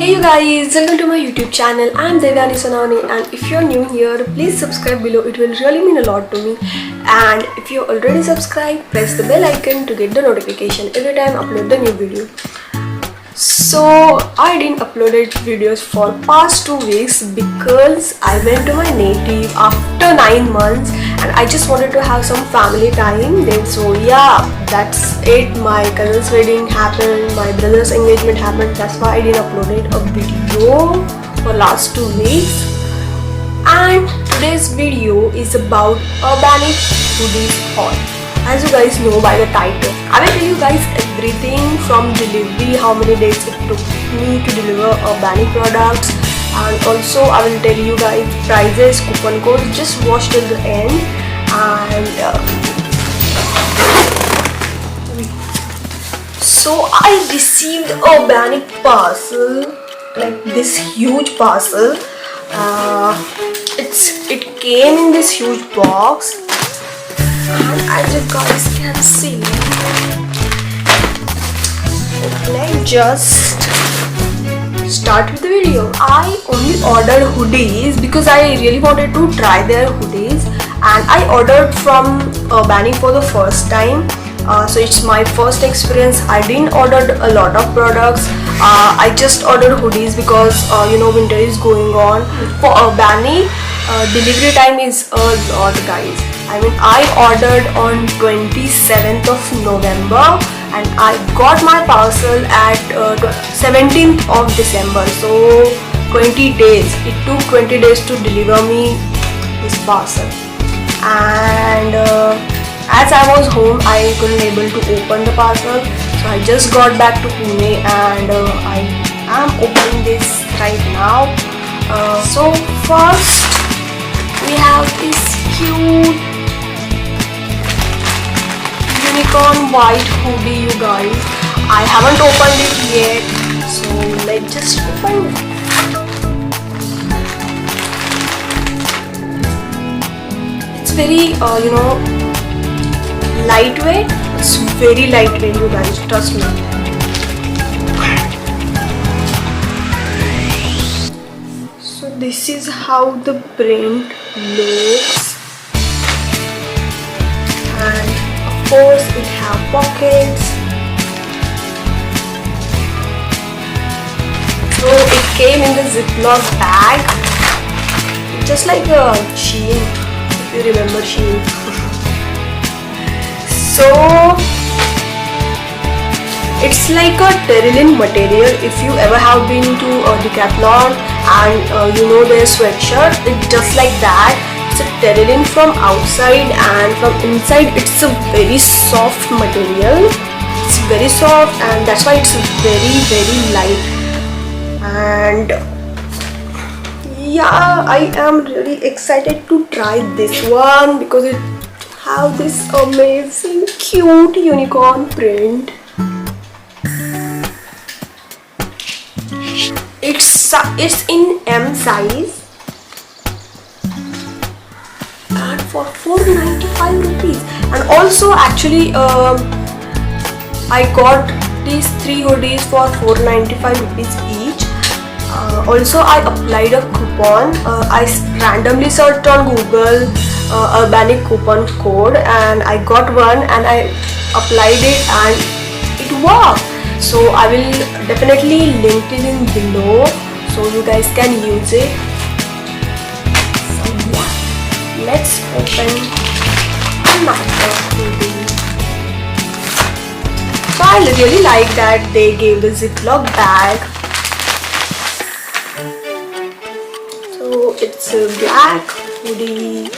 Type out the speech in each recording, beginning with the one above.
Hey you guys, welcome to my YouTube channel. I'm Devyani Sonwane, and if you're new here, please subscribe below. It will really mean a lot to me. And if you're already subscribed, press the bell icon to get the notification every time I upload the new video. So I didn't upload videos for past 2 weeks because I went to my native after 9 months and I just wanted to have some family time then. So yeah, that's it. My cousin's wedding happened, my brother's engagement happened, that's why I didn't upload a video for last 2 weeks. And today's video is about Urbanic Hoodies haul. As you guys know by the title, I will tell you guys everything from delivery, how many days it took me to deliver Urbanic products, and also I will tell you guys prices, coupon codes. Just watch till the end. And so I received Urbanic parcel, like this huge parcel. It came in this huge box. And as you guys can see, let's just start with the video. I only ordered hoodies because I really wanted to try their hoodies, and I ordered from Urbanic for the first time. So it's my first experience. I didn't order a lot of products. I just ordered hoodies because winter is going on. For Urbanic, delivery time is a lot, guys. I mean, I ordered on 27th of November and I got my parcel at 17th of December. So 20 days. It took 20 days to deliver me this parcel. And as I was home, I couldn't able to open the parcel. So I just got back to Pune and I am opening this right now. So first we have this cute unicorn white hoodie, you guys. I haven't opened it yet, so let's just open it. It's very lightweight. It's very lightweight, you guys, trust me. So this is how the print looks, and of course it have pockets. So it came in the Ziploc bag, just like a Shein, if you remember Shein. So it's like a Terylin material. If you ever have been to a Decathlon and their sweatshirt, it's just like that. It's a Terylin from outside, and from inside it's a very soft material. It's very soft, and that's why it's very, very light. And yeah, I am really excited to try this one because it have this amazing cute unicorn print. It's in M size and for 495 rupees. And also actually I got these 3 hoodies for 495 rupees each. Also I applied a coupon. I randomly searched on Google Urbanic coupon code and I got one and I applied it and it worked. So I will definitely link it in below so you guys can use it. So yeah, let's open another hoodie. So I really like that they gave the Ziploc bag. So it's a black hoodie.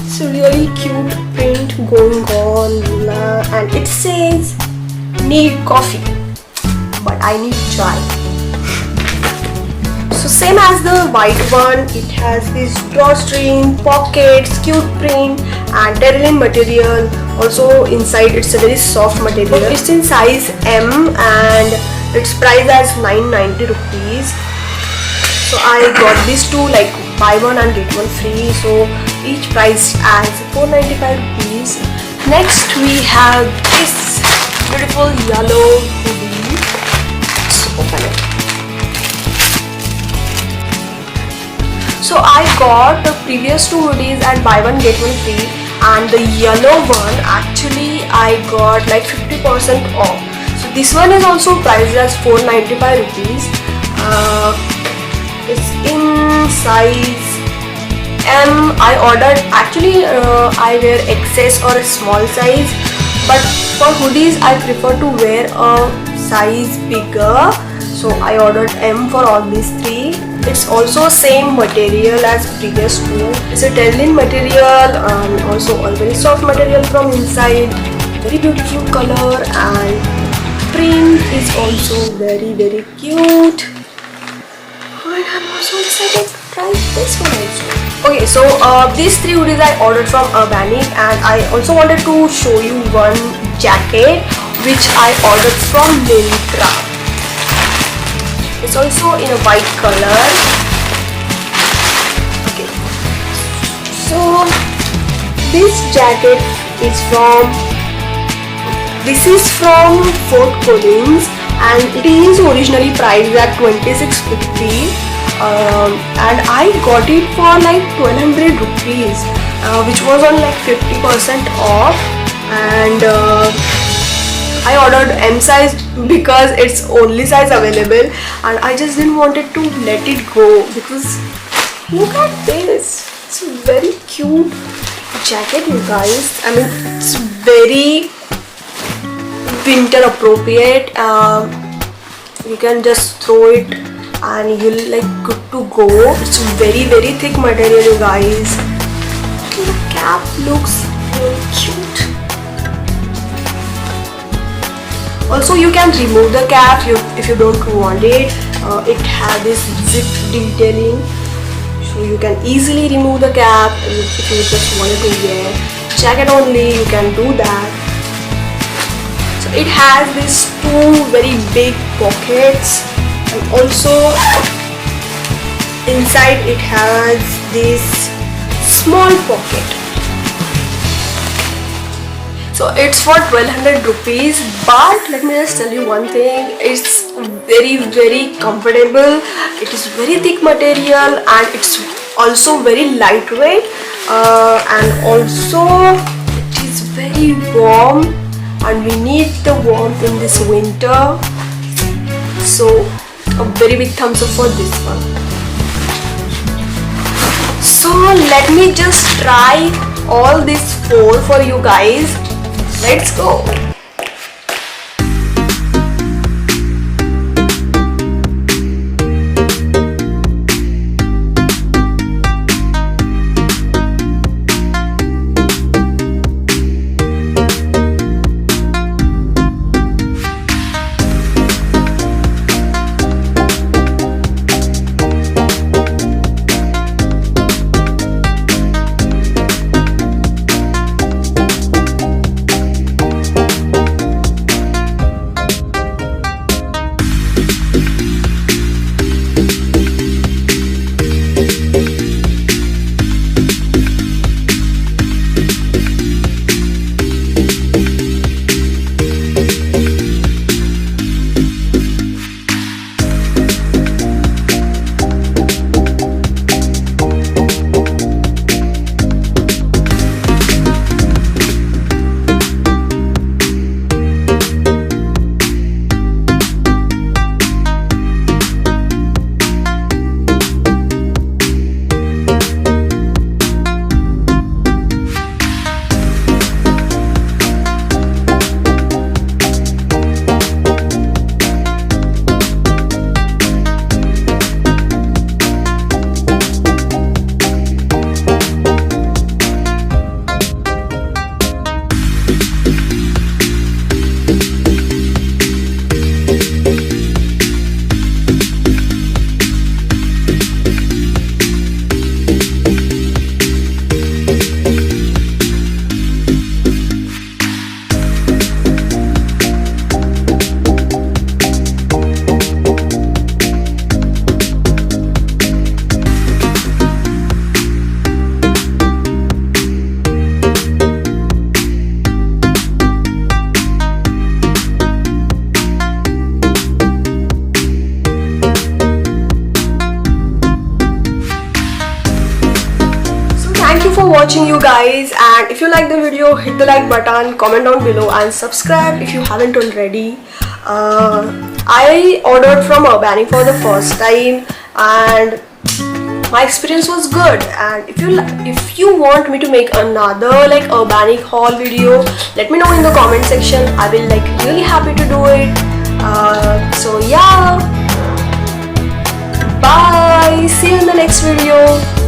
It's a really cute print going on, and it says need coffee but I need chai. So same as the white one, it has this drawstring, pockets, cute print and Terylin material. Also inside it's a very soft material. It's in size M and its price as 990 rupees. So I got these two, like buy one and get one free. So each priced as 495 rupees. Next we have this beautiful yellow hoodie. Let's open it. So I got the previous two hoodies and buy one get one free, and the yellow one actually I got like 50% off. So this one is also priced as 495 rupees. It's in size M. I ordered, actually I wear XS or a small size, but for hoodies I prefer to wear a size bigger, so I ordered M for all these three. It's also same material as previous two. It's a denim material and also a very soft material from inside. Very beautiful color, and print is also very cute. And I'm also excited to try this one also. Okay, so these three hoodies I ordered from Urbanic, and I also wanted to show you one jacket which I ordered from Myntra. It's also in a white color. Okay, so this jacket is from Fort Collins, and it is originally priced at 2650, and I got it for like 1200 rupees, which was on like 50% off, and I ordered M size because it's only size available, and I just didn't want it to let it go, because look at this. It's a very cute jacket, you guys. I mean, it's very winter appropriate. You can just throw it and you'll like good to go. It's very thick material, you guys. The cap looks very cute. Also, you can remove the cap if you don't want it. It has this zip detailing, so you can easily remove the cap. If you just wanted to wear jacket only, you can do that. So it has these two very big pockets, and also inside it has this small pocket. So it's for 1200 rupees, but let me just tell you one thing, it's very comfortable. It is very thick material, and it's also very lightweight, and also it is very warm, and we need the warmth in this winter. So a very big thumbs up for this one. So let me just try all these four for you guys. Let's go. guys, and if you like the video, hit the like button, comment down below and subscribe if you haven't already. I ordered from Urbanic for the first time and my experience was good, and if you want me to make another like Urbanic haul video, let me know in the comment section. I will like really happy to do it. So yeah, bye, see you in the next video.